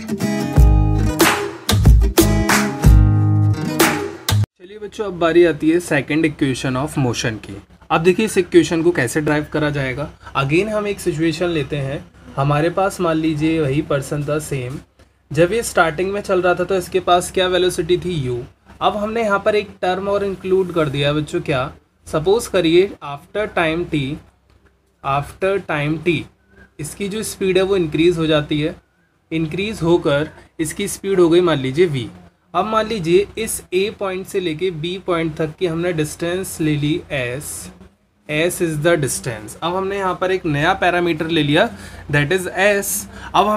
चलिए बच्चों, अब बारी आती है सेकंड इक्वेशन ऑफ मोशन की। अब देखिए इस इक्वेशन को कैसे ड्राइव करा जाएगा। अगेन हम एक सिचुएशन लेते हैं। हमारे पास मान लीजिए वही पर्सन था सेम। जब ये स्टार्टिंग में चल रहा था तो इसके पास क्या वेलोसिटी थी, u। अब हमने यहाँ पर एक टर्म और इंक्लूड कर दिया बच्चों, क्या, सपोज करिए आफ्टर टाइम t इसकी जो स्पीड है वो इंक्रीज़ हो जाती है। इंक्रीज़ होकर इसकी स्पीड हो गई मान लीजिए v। अब मान लीजिए इस a पॉइंट से लेके b पॉइंट तक की हमने डिस्टेंस ले ली s इज़ द डिस्टेंस। अब हमने यहाँ पर एक नया पैरामीटर ले लिया दैट इज़ s। अब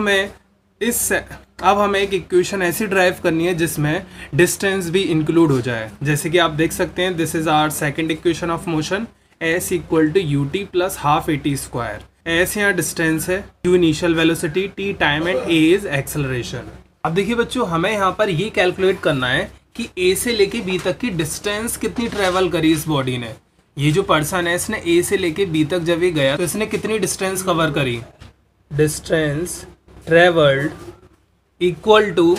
हमें एक इक्वेशन ऐसी ड्राइव करनी है जिसमें डिस्टेंस भी इंक्लूड हो जाए। जैसे कि आप देख सकते हैं, this is our second equation of motion, s equal to ut plus half at square. s यहाँ डिस्टेंस है, u initial velocity, t time and a is acceleration. अब देखिए बच्चों, हमें यहाँ पर ये कैलकुलेट करना है कि a से लेके b तक की डिस्टेंस कितनी ट्रेवल करी इस बॉडी ने। ये जो पर्सन है इसने a से लेके b तक जब ये गया तो इसने कितनी डिस्टेंस कवर करी, डिस्टेंस ट्रेवल्ड इक्वल टू,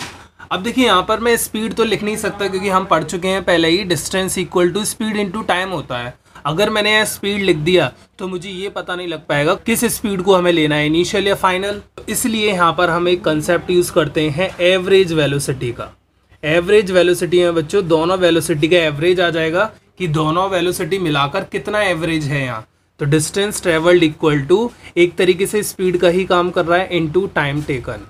अब देखिए यहाँ पर मैं स्पीड तो लिख नहीं सकता क्योंकि हम पढ़ चुके हैं पहले ही, distance equal to speed into time होता है। अगर मैंने यहाँ स्पीड लिख दिया तो मुझे ये पता नहीं लग पाएगा किस स्पीड को हमें लेना है, इनिशियल या फाइनल। इसलिए यहाँ पर हम एक कंसेप्ट यूज़ करते हैं एवरेज वेलोसिटी का। एवरेज वेलोसिटी में बच्चों दोनों वेलोसिटी का एवरेज आ जाएगा कि दोनों वेलोसिटी मिलाकर कितना एवरेज है यहाँ। तो डिस्टेंस ट्रेवल्ड इक्वल टू एक तरीके से स्पीड का ही काम कर रहा है इनटू टाइम टेकन।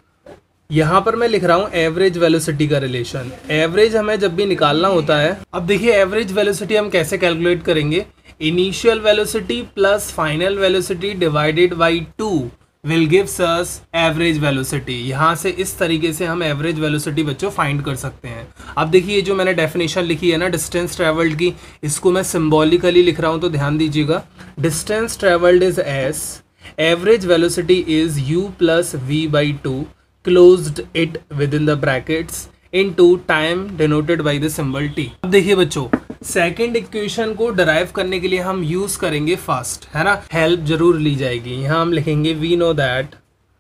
यहाँ पर मैं लिख रहा हूँ एवरेज वेलोसिटी का रिलेशन। एवरेज हमें जब भी निकालना होता है, अब देखिए एवरेज वेलोसिटी हम कैसे कैलकुलेट करेंगे, initial velocity plus final velocity divided by 2 will gives us average velocity. यहाँ से इस तरीके से हम एवरेज वेलोसिटी बच्चों फाइंड कर सकते हैं। अब देखिए ये जो मैंने डेफिनेशन लिखी है ना डिस्टेंस ट्रेवल्ड की, इसको मैं सिम्बॉलिकली लिख रहा हूँ तो ध्यान दीजिएगा। Distance travelled is s, average velocity is u plus v by 2, closed it within the brackets into time denoted by the symbol t। अब देखिए बच्चों, सेकंड इक्वेशन को डराइव करने के लिए हम यूज करेंगे फर्स्ट, है ना, हेल्प जरूर ली जाएगी। यहाँ हम लिखेंगे वी नो दैट,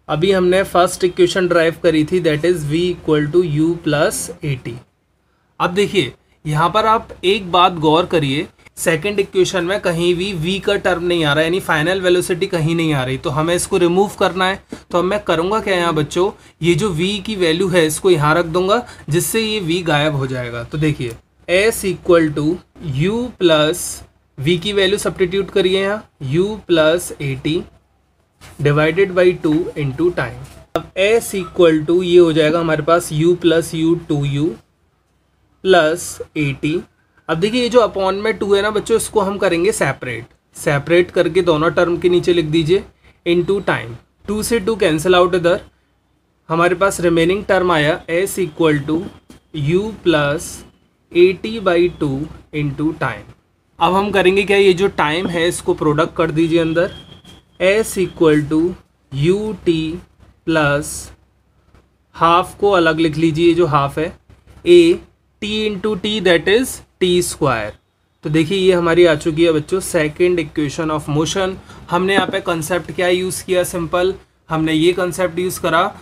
अभी हमने फर्स्ट इक्वेशन ड्राइव करी थी that is v equal to u plus at। अब देखिए यहाँ पर आप एक बात गौर करिए, सेकंड इक्वेशन में कहीं भी v का टर्म नहीं आ रहा है, यानी फाइनल वेलोसिटी कहीं नहीं आ रही, तो हमें इसको रिमूव करना है। तो अब मैं करूँगा क्या यहाँ बच्चों, ये जो v की वैल्यू है इसको यहाँ रख दूंगा जिससे ये v गायब हो जाएगा। तो देखिए s equal to u plus v की वैल्यू सब्स्टिट्यूट करिए यहाँ, u plus at divided by 2 into time. अब s इक्वल टू ये हो जाएगा हमारे पास u plus u 2u plus at। अब देखिए ये जो अपॉन में 2 है ना बच्चों, इसको हम करेंगे सेपरेट करके दोनों टर्म के नीचे लिख दीजिए इनटू टाइम। 2 से 2 कैंसिल आउट, इधर हमारे पास रिमेनिंग टर्म आया s equal to u plus at by 2 into time. अब हम करेंगे क्या, ये जो टाइम है इसको प्रोडक्ट कर दीजिए अंदर, s equal to ut plus half को अलग लिख लीजिए, जो हाफ है a t into T that is T square. तो देखिए ये हमारी आ चुकी है बच्चों सेकंड इक्वेशन ऑफ मोशन। हमने यहाँ पे कंसेप्ट क्या यूज़ किया, सिंपल हमने ये कंसेप्ट यूज़ करा,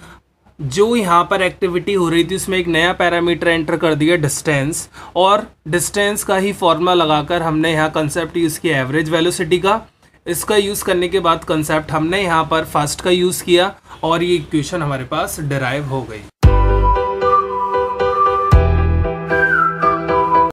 जो यहाँ पर एक्टिविटी हो रही थी उसमें एक नया पैरामीटर एंटर कर दिया डिस्टेंस, और डिस्टेंस का ही फॉर्मूला लगाकर हमने यहाँ कंसेप्ट यूज़ किया एवरेज वेलोसिटी का। इसका यूज़ करने के बाद कंसेप्ट हमने यहाँ पर फर्स्ट का यूज़ किया और ये इक्वेशन हमारे पास डिराइव हो गई।